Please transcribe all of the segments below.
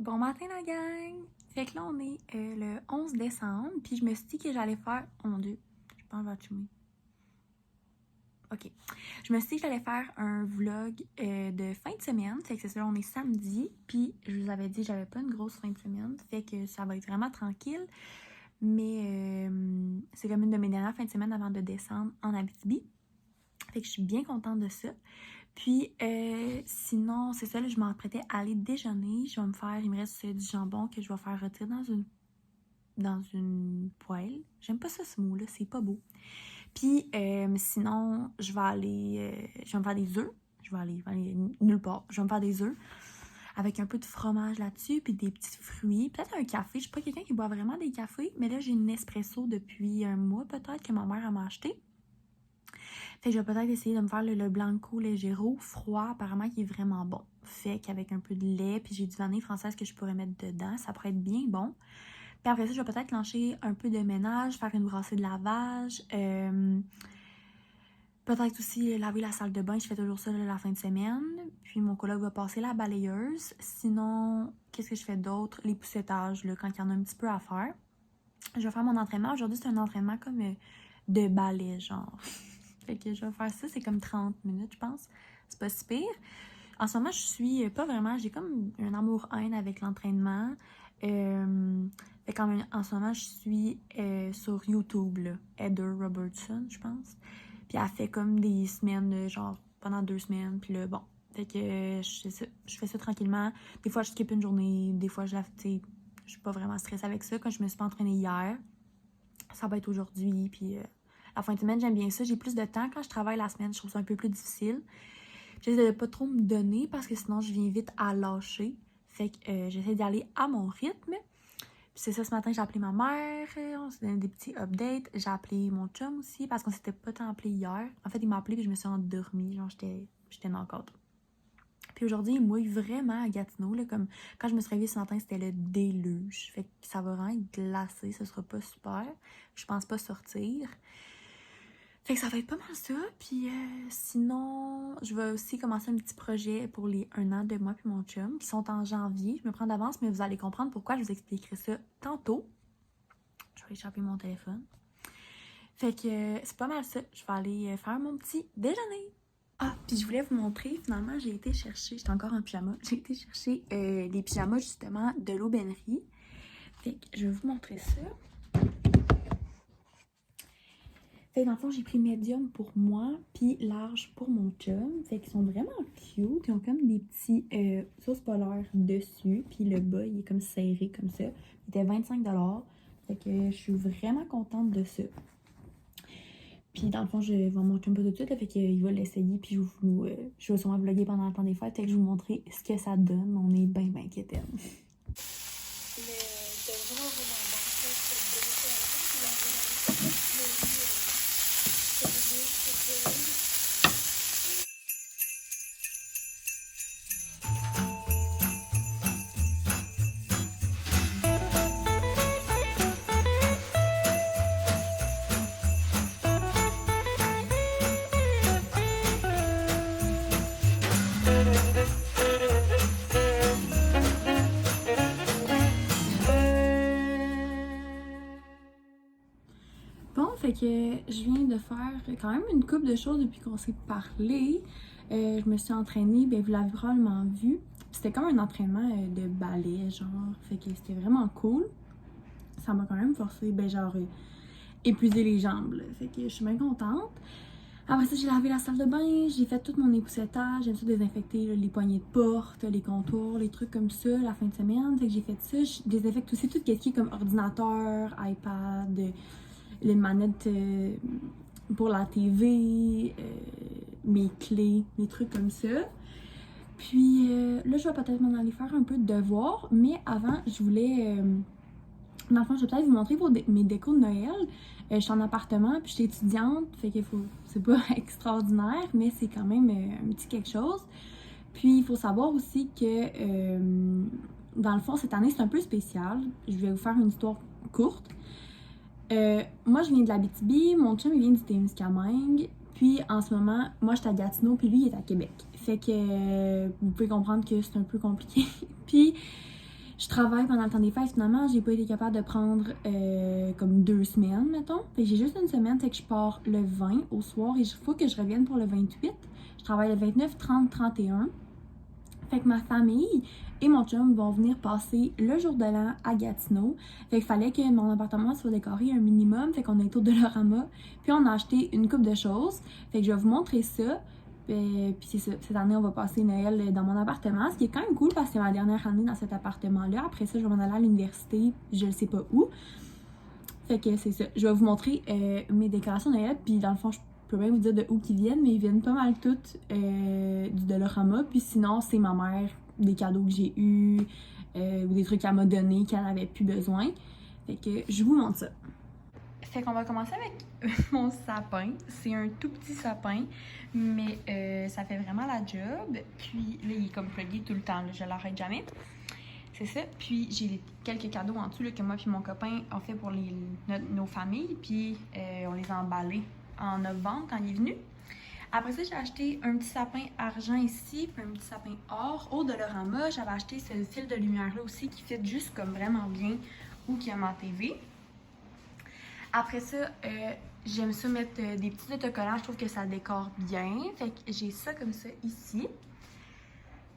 Bon matin la gang! Fait que là on est le 11 décembre, puis je me suis dit que j'allais faire... Oh mon dieu, je pense que je vais fumer. Ok. Je me suis dit que j'allais faire un vlog de fin de semaine, fait que c'est ça, on est samedi, puis je vous avais dit que j'avais pas une grosse fin de semaine, fait que ça va être vraiment tranquille, mais c'est comme une de mes dernières fins de semaine avant de descendre en Abitibi, fait que je suis bien contente de ça. Puis, sinon, c'est ça, là, je m'apprêtais à aller déjeuner. Je vais me faire, il me reste du jambon que je vais faire retirer dans une poêle. J'aime pas ça, ce mot-là, c'est pas beau. Puis, sinon, je vais me faire des œufs. Je vais aller nulle part. Je vais me faire des œufs avec un peu de fromage là-dessus, puis des petits fruits. Peut-être un café. Je suis pas quelqu'un qui boit vraiment des cafés, mais là, j'ai une espresso depuis un mois, peut-être, que ma mère m'a acheté. Fait que je vais peut-être essayer de me faire le Blanco Leggero froid, apparemment qui est vraiment bon. Fait qu'avec un peu de lait, puis j'ai du vanille française que je pourrais mettre dedans, ça pourrait être bien bon. Puis après ça, je vais peut-être lancer un peu de ménage, faire une brassée de lavage. Peut-être aussi laver la salle de bain, je fais toujours ça la fin de semaine. Puis mon collègue va passer la balayeuse. Sinon, qu'est-ce que je fais d'autre? Les poussettages, là, quand il y en a un petit peu à faire. Je vais faire mon entraînement. Aujourd'hui, c'est un entraînement comme de ballet, genre. Fait que je vais faire ça, c'est comme 30 minutes, je pense. C'est pas si pire. En ce moment, je suis pas vraiment... J'ai comme un amour-haine avec l'entraînement. Fait qu'en ce moment, je suis sur YouTube, là. Heather Robertson, je pense. Puis elle fait comme des semaines, genre pendant 2 semaines. Puis là, bon. Fait que je fais ça tranquillement. Des fois, je skip une journée. Des fois, je suis pas vraiment stressée avec ça. Quand je me suis pas entraînée hier, ça va être aujourd'hui. Puis... la fin de semaine, j'aime bien ça. J'ai plus de temps. Quand je travaille la semaine, je trouve ça un peu plus difficile. J'essaie de pas trop me donner parce que sinon, je viens vite à lâcher. Fait que j'essaie d'y aller à mon rythme. Puis c'est ça, ce matin, j'ai appelé ma mère. On s'est donné des petits updates. J'ai appelé mon chum aussi parce qu'on s'était pas tant appelé hier. En fait, il m'a appelé puis je me suis endormie. Genre, j'étais dans le cadre. Puis aujourd'hui, il mouille vraiment à Gatineau. Là, comme quand je me suis réveillée ce matin, c'était le déluge. Fait que ça va vraiment être glacé. Ce sera pas super. Je pense pas sortir. Fait que ça va être pas mal ça. Puis sinon, je vais aussi commencer un petit projet pour les 1 an de moi puis mon chum, qui sont en janvier. Je me prends d'avance, mais vous allez comprendre pourquoi. Je vous expliquerai ça tantôt. Je vais échapper mon téléphone. Fait que c'est pas mal ça. Je vais aller faire mon petit déjeuner. Ah, puis je voulais vous montrer, finalement, j'ai été chercher, j'étais encore en pyjama, j'ai été chercher les pyjamas, justement, de l'aubainerie. Fait que je vais vous montrer ça. Fait que dans le fond, j'ai pris médium pour moi, puis large pour mon chum. Fait qu'ils sont vraiment cute. Ils ont comme des petits sauces polaires dessus, puis le bas, il est comme serré comme ça. Il était 25$. Fait que je suis vraiment contente de ça. Puis dans le fond, je vais mon chum pas tout de suite, là, fait qu'il va l'essayer, puis je vais sûrement vlogger pendant le temps des fêtes. Fait que je vais vous montrer ce que ça donne. On est bien quétaine. Bon, fait que je viens de faire quand même une couple de choses depuis qu'on s'est parlé. Je me suis entraînée, ben vous l'avez probablement vu. C'était comme un entraînement de ballet, genre. Fait que c'était vraiment cool. Ça m'a quand même forcé, ben genre, épuiser les jambes, là. Fait que je suis bien contente. Après ça, j'ai lavé la salle de bain, j'ai fait tout mon époussetage. J'aime ça désinfecter là, les poignées de porte, les contours, les trucs comme ça la fin de semaine. Fait que j'ai fait ça. Je désinfecte aussi tout ce qui est comme ordinateur, iPad, les manettes pour la TV, mes clés, mes trucs comme ça. Puis là, je vais peut-être m'en aller faire un peu de devoirs, mais avant, je voulais... dans le fond, je vais peut-être vous montrer mes décos de Noël. Je suis en appartement, puis je suis étudiante, fait que c'est pas extraordinaire, mais c'est quand même un petit quelque chose. Puis, il faut savoir aussi que, dans le fond, cette année, c'est un peu spécial. Je vais vous faire une histoire courte. Moi, je viens de l'Abitibi, mon chum, il vient du Témiscamingue. Puis, en ce moment, moi, je suis à Gatineau, puis lui, il est à Québec. Fait que vous pouvez comprendre que c'est un peu compliqué. Puis, Je travaille pendant le temps des fêtes, finalement, j'ai pas été capable de prendre comme 2 semaines, mettons. Fait que j'ai juste une semaine, fait que je pars le 20 au soir et il faut que je revienne pour le 28. Je travaille le 29, 30, 31. Fait que ma famille et mon chum vont venir passer le jour de l'an à Gatineau. Fait qu'il fallait que mon appartement soit décoré un minimum. Fait qu'on a été au Dollarama. Puis on a acheté une coupe de choses. Fait que je vais vous montrer ça. Puis c'est ça. Cette année, on va passer Noël dans mon appartement. Ce qui est quand même cool parce que c'est ma dernière année dans cet appartement-là. Après ça, je vais m'en aller à l'université. Je ne sais pas où. Fait que c'est ça. Je vais vous montrer mes décorations de Noël. Puis dans le fond, je peux même vous dire de où qu'ils viennent, mais ils viennent pas mal toutes du Dollarama. Puis sinon, c'est ma mère, des cadeaux que j'ai eus ou des trucs qu'elle m'a donnés qu'elle n'avait plus besoin. Fait que je vous montre ça. Fait qu'on va commencer avec mon sapin. C'est un tout petit sapin, mais ça fait vraiment la job. Puis là, il est comme plugué tout le temps, là, je l'arrête jamais. C'est ça. Puis j'ai quelques cadeaux en dessous là, que moi et mon copain ont fait pour nos familles. Puis on les a emballés en novembre quand il est venu. Après ça, j'ai acheté un petit sapin argent ici, puis un petit sapin or. Au Dollarama, j'avais acheté ce fil de lumière-là aussi qui fit juste comme vraiment bien où qu'il y a ma TV. Après ça, j'aime ça mettre des petits autocollants. Je trouve que ça décore bien. Fait que j'ai ça comme ça ici.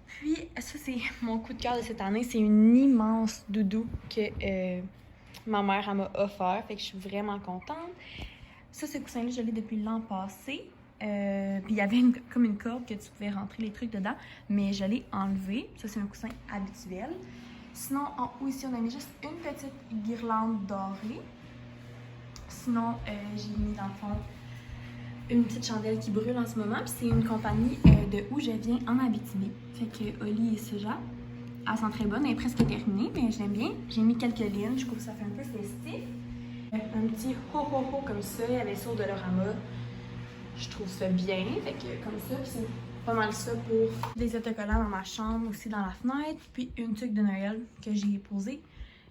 Puis, ça, c'est mon coup de cœur de cette année. C'est une immense doudou que ma mère m'a offert. Fait que je suis vraiment contente. Ça, ce coussin-là, je l'ai depuis l'an passé. Puis, il y avait comme une corde que tu pouvais rentrer les trucs dedans. Mais je l'ai enlevé. Ça, c'est un coussin habituel. Sinon, en haut, ici, on a mis juste une petite guirlande dorée. Sinon, j'ai mis, dans le fond, une petite chandelle qui brûle en ce moment. Puis c'est une compagnie de où je viens en Abitibi. Fait que Oli et Soja, elle sent très bonne. Elle est presque terminée, mais je l'aime bien. J'ai mis quelques lignes. Je trouve que ça fait un peu festif. Un petit ho-ho-ho comme ça. Il y avait ça au Dollarama. Je trouve ça bien. Fait que comme ça, puis c'est pas mal ça pour des autocollants dans ma chambre, aussi dans la fenêtre. Puis une tuque de Noël que j'ai posée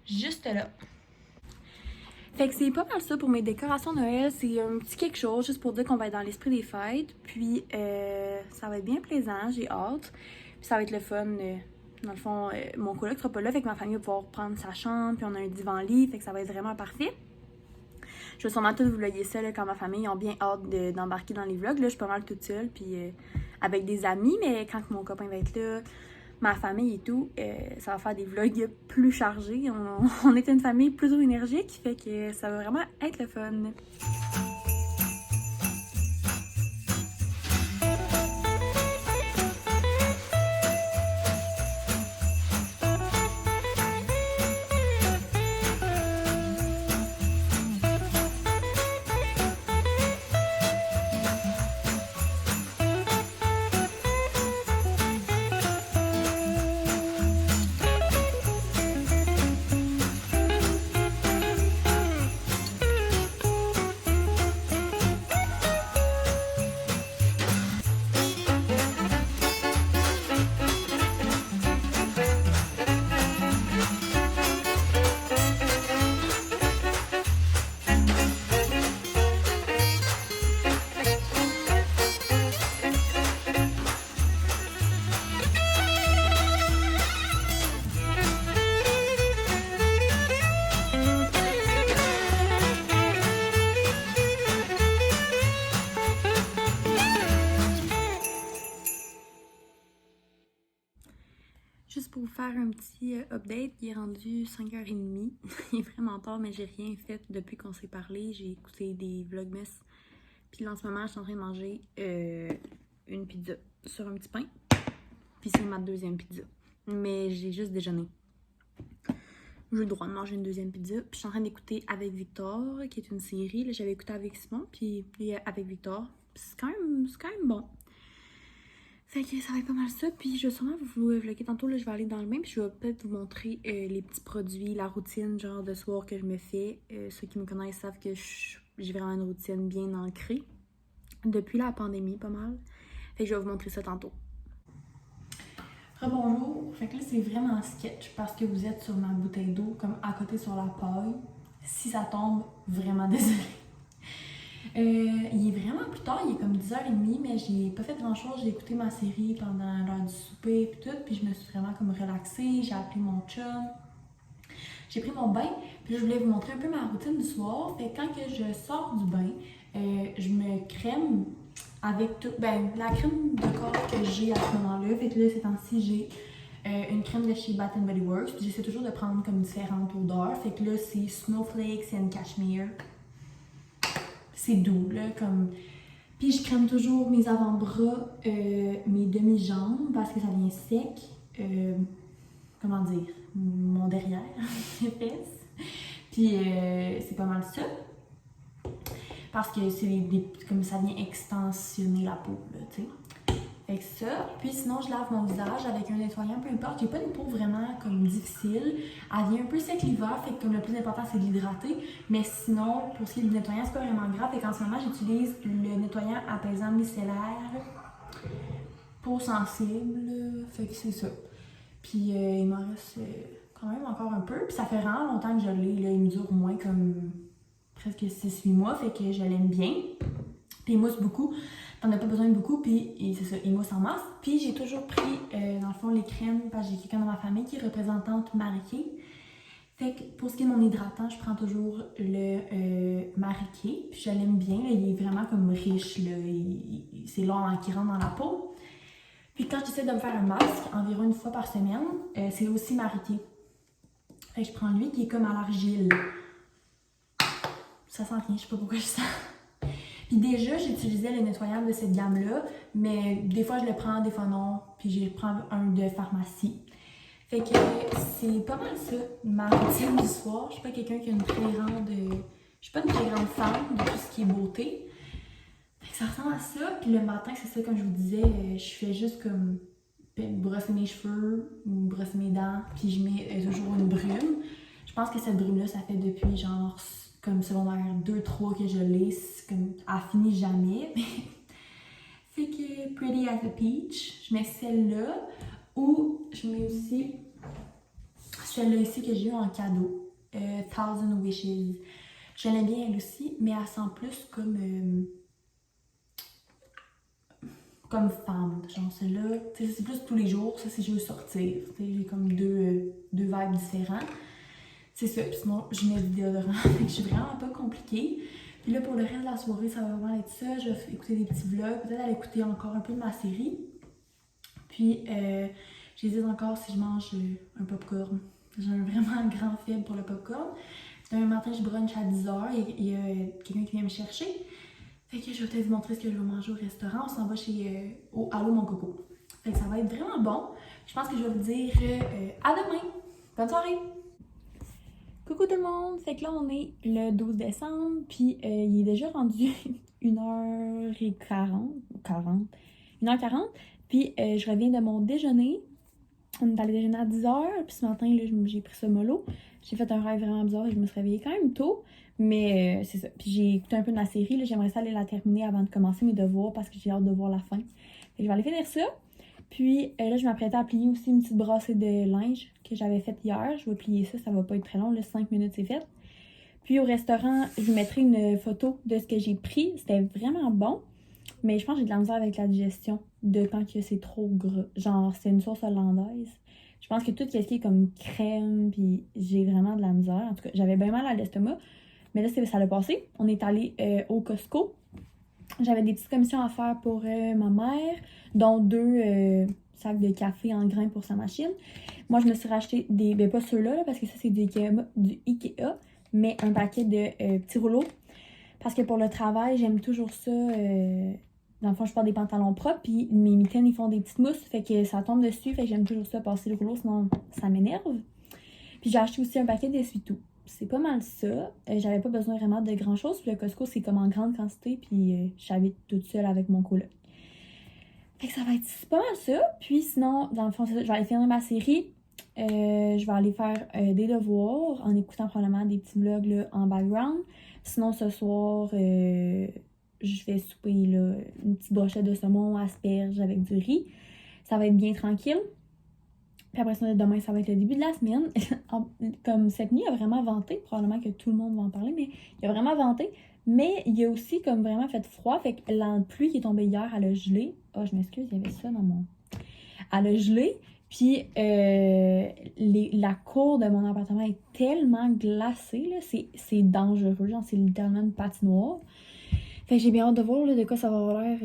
juste là. Fait que c'est pas mal ça pour mes décorations de Noël. C'est un petit quelque chose, juste pour dire qu'on va être dans l'esprit des fêtes. Puis ça va être bien plaisant, j'ai hâte. Puis ça va être le fun. Dans le fond, mon coloc sera pas là, fait que ma famille va pouvoir prendre sa chambre. Puis on a un divan-lit, fait que ça va être vraiment parfait. Je vais sûrement tout vous vlogger ça là, quand ma famille ont bien hâte d'embarquer dans les vlogs. Là, je suis pas mal toute seule, puis avec des amis. Mais quand mon copain va être là, ma famille et tout, ça va faire des vlogs plus chargés. On est une famille plutôt énergique, fait que ça va vraiment être le fun. Juste pour vous faire un petit update, il est rendu 5h30. Il est vraiment tard, mais j'ai rien fait depuis qu'on s'est parlé. J'ai écouté des vlogmas. Puis là, en ce moment, je suis en train de manger une pizza sur un petit pain. Puis c'est ma deuxième pizza. Mais j'ai juste déjeuné. J'ai le droit de manger une deuxième pizza. Puis je suis en train d'écouter Avec Victor, qui est une série. Là, j'avais écouté avec Simon, puis Avec Victor. C'est quand même bon. Fait que ça va être pas mal ça, puis je vais sûrement vous vlogger tantôt, là je vais aller dans le bain, puis je vais peut-être vous montrer les petits produits, la routine genre de soir que je me fais. Ceux qui me connaissent savent que j'ai vraiment une routine bien ancrée, depuis la pandémie pas mal. Fait que je vais vous montrer ça tantôt. Rebonjour, fait que là c'est vraiment sketch parce que vous êtes sur ma bouteille d'eau, comme à côté sur la paille. Si ça tombe, vraiment désolée. Il est vraiment plus tard, il est comme 10h30, mais j'ai pas fait grand-chose. J'ai écouté ma série pendant l'heure du souper et tout, puis je me suis vraiment comme relaxée. J'ai appelé mon chum, j'ai pris mon bain, puis je voulais vous montrer un peu ma routine du soir. Fait que quand que je sors du bain, je me crème avec tout, la crème de corps que j'ai à ce moment-là. Fait que là, ces temps-ci, j'ai une crème de chez Bath Body Works. J'essaie toujours de prendre comme différentes odeurs. Fait que là, c'est Snowflakes and Cashmere. C'est doux, là, comme... Puis je crème toujours mes avant-bras, mes demi-jambes, parce que ça vient sec. Comment dire? Mon derrière, mes fesses. Puis c'est pas mal ça. Parce que c'est comme ça vient extensionner la peau, là, tu sais. Fait que ça. Puis sinon, je lave mon visage avec un nettoyant, peu importe. J'ai pas une peau vraiment comme difficile. Elle vient un peu sec l'hiver, fait que comme le plus important, c'est de l'hydrater. Mais sinon, pour ce qui est du nettoyant, c'est pas vraiment grave. Fait qu'en ce moment, j'utilise le nettoyant apaisant micellaire. Peau sensible. Fait que c'est ça. Puis il m'en reste quand même encore un peu. Puis ça fait vraiment longtemps que je l'ai. Là, il me dure au moins comme presque 6-8 mois. Fait que je l'aime bien. Puis il mousse beaucoup. T'en as pas besoin de beaucoup, puis c'est ça, il mousse en masse. Puis j'ai toujours pris, dans le fond, les crèmes, parce que j'ai quelqu'un dans ma famille qui est représentante Marie-Kay. Fait que pour ce qui est de mon hydratant, je prends toujours le Marie-Kay. Puis je l'aime bien, là, il est vraiment comme riche, là, c'est long qui rentre dans la peau. Puis quand j'essaie de me faire un masque, environ une fois par semaine, c'est aussi Marie-Kay. Fait que je prends lui qui est comme à l'argile. Ça sent rien, je sais pas pourquoi je sens. Puis déjà, j'utilisais le nettoyant de cette gamme-là, mais des fois je le prends, des fois non, puis je prends un de pharmacie. Fait que c'est pas mal ça, ma routine du soir. Je suis pas quelqu'un qui a une très grande... Je suis pas une très grande fan de tout ce qui est beauté. Fait que ça ressemble à ça, puis le matin, c'est ça, comme je vous disais, je fais juste comme brosser mes cheveux, brosser mes dents, puis je mets toujours une brume. Je pense que cette brume-là, ça fait depuis genre... comme secondaire 2-3 que je l'ai, comme elle finit jamais. Fait que Pretty as a Peach, je mets celle-là. Ou je mets aussi celle-là ici que j'ai eu en cadeau. Thousand Wishes. Je l'aime bien elle aussi, mais elle sent plus comme femme. Genre celle-là, c'est plus tous les jours, ça c'est je veux sortir. J'ai comme deux vibes différents. C'est ça, puis sinon je mets du déodorant, fait que je suis vraiment pas compliquée. Puis là pour le reste de la soirée, ça va vraiment être ça. Je vais écouter des petits vlogs, peut-être aller écouter encore un peu de ma série. Puis j'hésite encore si je mange un popcorn. J'ai vraiment un grand faible pour le popcorn. Puis un matin je brunch à 10h, il y a quelqu'un qui vient me chercher. Fait que je vais peut-être vous montrer ce que je vais manger au restaurant. On s'en va chez au Allô Mon Coco. Fait que ça va être vraiment bon. Je pense que je vais vous dire à demain. Bonne soirée! Coucou tout le monde! Fait que là, on est le 12 décembre, puis il est déjà rendu 1h40, 1h40, puis je reviens de mon déjeuner. On est allé déjeuner à 10h, puis ce matin, là, j'ai pris ce mollo. J'ai fait un rêve vraiment bizarre et je me suis réveillée quand même tôt, mais c'est ça. Puis j'ai écouté un peu de la série, là, j'aimerais ça aller la terminer avant de commencer mes devoirs parce que j'ai hâte de voir la fin. Fait que je vais aller finir ça. Puis là, je m'apprêtais à plier aussi une petite brassée de linge que j'avais faite hier. Je vais plier ça, ça va pas être très long, là, 5 minutes c'est fait. Puis au restaurant, je vous mettrai une photo de ce que j'ai pris. C'était vraiment bon, mais je pense que j'ai de la misère avec la digestion de quand que c'est trop gras. Genre, c'est une sauce hollandaise. Je pense que tout ce qui est comme crème, puis j'ai vraiment de la misère. En tout cas, j'avais bien mal à l'estomac, mais là, ça l'a passé. On est allé au Costco. J'avais des petites commissions à faire pour ma mère, dont 2 sacs de café en grains pour sa machine. Moi, je me suis racheté des... Ben, pas ceux-là, parce que ça, c'est du Ikea, mais un paquet de petits rouleaux. Parce que pour le travail, j'aime toujours ça. Dans le fond, je porte des pantalons propres, puis mes mitaines, ils font des petites mousses, fait que ça tombe dessus, fait que j'aime toujours ça, passer le rouleau, sinon ça m'énerve. Puis j'ai acheté aussi un paquet d'essuie-tout. C'est pas mal ça. J'avais pas besoin vraiment de grand chose. Puis le Costco, c'est comme en grande quantité. Puis j'habite toute seule avec mon coloc. Fait que ça va être pas mal ça. Puis sinon, dans le fond, je vais aller finir ma série. Je vais aller faire des devoirs en écoutant probablement des petits vlogs là, en background. Sinon, ce soir, je vais souper là, une petite brochette de saumon, asperges avec du riz. Ça va être bien tranquille. Puis après ça, demain, ça va être le début de la semaine. Comme cette nuit a vraiment venté, probablement que tout le monde va en parler, mais il a vraiment venté. Mais il y a aussi comme vraiment fait froid, fait que la pluie qui est tombée hier, elle a gelé. Oh, je m'excuse, il y avait ça dans mon... Elle a gelé, puis la cour de mon appartement est tellement glacée, là, c'est dangereux, genre c'est littéralement une patinoire. Fait que j'ai bien hâte de voir là, de quoi ça va avoir l'air,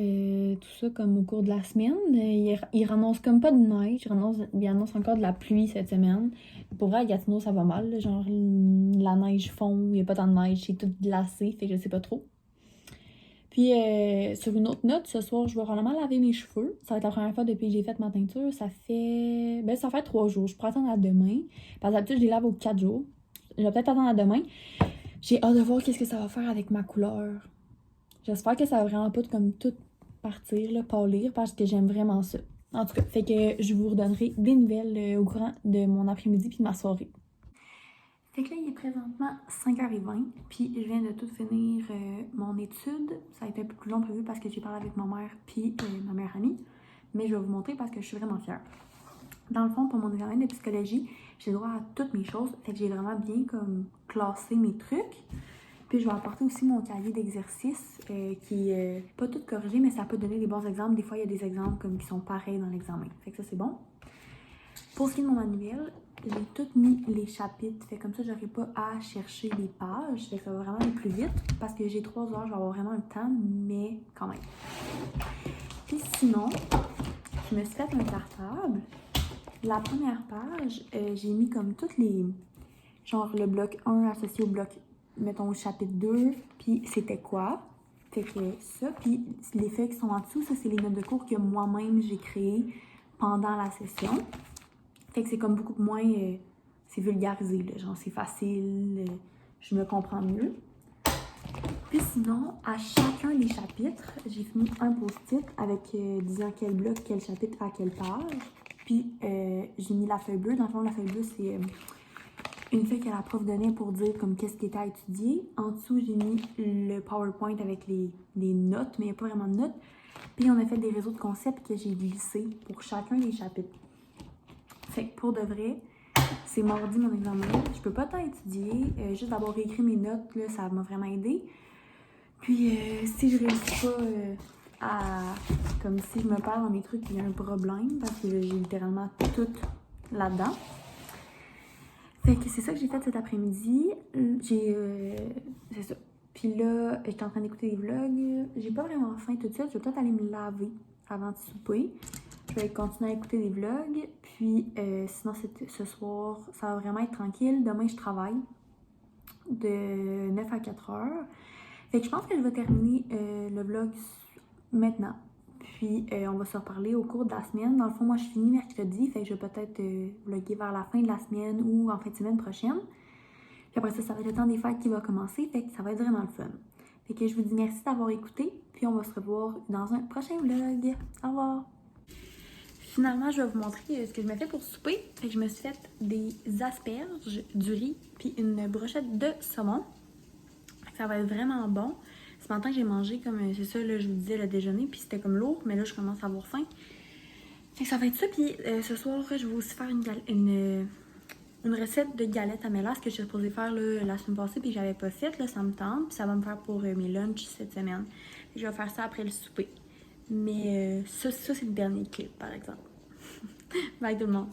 tout ça, comme au cours de la semaine. Il annonce comme pas de neige, il annonce encore de la pluie cette semaine. Pour vrai, à Gatineau, ça va mal, là, genre la neige fond, il n'y a pas tant de neige, c'est tout glacé, fait que je sais pas trop. Puis, sur une autre note, ce soir, je vais probablement laver mes cheveux. Ça va être la première fois depuis que j'ai fait ma teinture. Ça fait 3 jours. Je pourrais attendre à demain. Parce que d'habitude, je les lave aux 4 jours. Je vais peut-être attendre à demain. J'ai hâte de voir qu'est-ce que ça va faire avec ma couleur. J'espère que ça va vraiment pas comme tout partir, là, pâlir, parce que j'aime vraiment ça. En tout cas, fait que je vous redonnerai des nouvelles au courant de mon après-midi puis de ma soirée. Fait que là, il est présentement 5h20, puis je viens de tout finir mon étude. Ça a été un peu plus long prévu parce que j'ai parlé avec ma mère puis ma meilleure amie. Mais je vais vous montrer parce que je suis vraiment fière. Dans le fond, pour mon examen de psychologie, j'ai droit à toutes mes choses. Fait que j'ai vraiment bien comme classé mes trucs. Puis je vais apporter aussi mon cahier d'exercice qui est pas tout corrigé, mais ça peut donner des bons exemples. Des fois, il y a des exemples comme qui sont pareils dans l'examen. Fait que ça, c'est bon. Pour ce qui est de mon manuel, j'ai tout mis les chapitres. Fait comme ça, j'aurai pas à chercher les pages. Fait que ça va vraiment aller plus vite. Parce que j'ai 3 heures, je vais avoir vraiment le temps, mais quand même. Puis sinon, je me suis fait un cartable. La première page, j'ai mis comme toutes les... Genre le bloc 1 associé au bloc, mettons, au chapitre 2. Puis c'était quoi? Fait que ça, puis les feuilles qui sont en dessous, ça, c'est les notes de cours que moi-même j'ai créées pendant la session. Fait que c'est comme beaucoup moins... c'est vulgarisé, là, genre c'est facile, je me comprends mieux. Puis sinon, à chacun des chapitres, j'ai mis un post-it avec disant quel bloc, quel chapitre, à quelle page. Puis j'ai mis la feuille bleue. Dans le fond, la feuille bleue, c'est une feuille que la prof donnait pour dire comme qu'est-ce qui était à étudier. En dessous, j'ai mis le PowerPoint avec les notes, mais il n'y a pas vraiment de notes. Puis on a fait des réseaux de concepts que j'ai glissés pour chacun des chapitres. Fait que pour de vrai, c'est mardi mon examen. Je peux pas tant étudier. Juste d'avoir écrit mes notes, là, ça m'a vraiment aidé. Puis si je réussis pas comme si je me perds dans mes trucs, il y a un problème parce que j'ai littéralement tout là-dedans. Fait que c'est ça que j'ai fait cet après-midi. C'est ça. Puis là, j'étais en train d'écouter des vlogs. J'ai pas vraiment faim tout de suite. Je vais peut-être aller me laver avant de souper. Je vais continuer à écouter des vlogs. Puis sinon, ce soir, ça va vraiment être tranquille. Demain, je travaille de 9 à 4 heures. Fait que je pense que je vais terminer le vlog maintenant. Puis on va se reparler au cours de la semaine. Dans le fond, moi, je finis mercredi. Fait que je vais peut-être vlogger vers la fin de la semaine ou en fin de semaine prochaine. Puis après ça, ça va être le temps des fêtes qui va commencer. Fait que ça va être vraiment le fun. Fait que je vous dis merci d'avoir écouté. Puis on va se revoir dans un prochain vlog. Au revoir! Finalement, je vais vous montrer ce que je me fais pour souper. Fait que je me suis fait des asperges, du riz, puis une brochette de saumon. Fait que ça va être vraiment bon. Ce matin, j'ai mangé comme, c'est ça, là, je vous disais, le déjeuner, puis c'était comme lourd, mais là, je commence à avoir faim. Fait que ça va être ça, puis ce soir, je vais aussi faire une recette de galettes à mélasse que j'ai supposé faire là, la semaine passée, puis que j'avais pas fait, là, ça me tente, puis ça va me faire pour mes lunchs cette semaine. Fait que je vais faire ça après le souper. Mais ça c'est le dernier clip, par exemple. Bye tout le monde!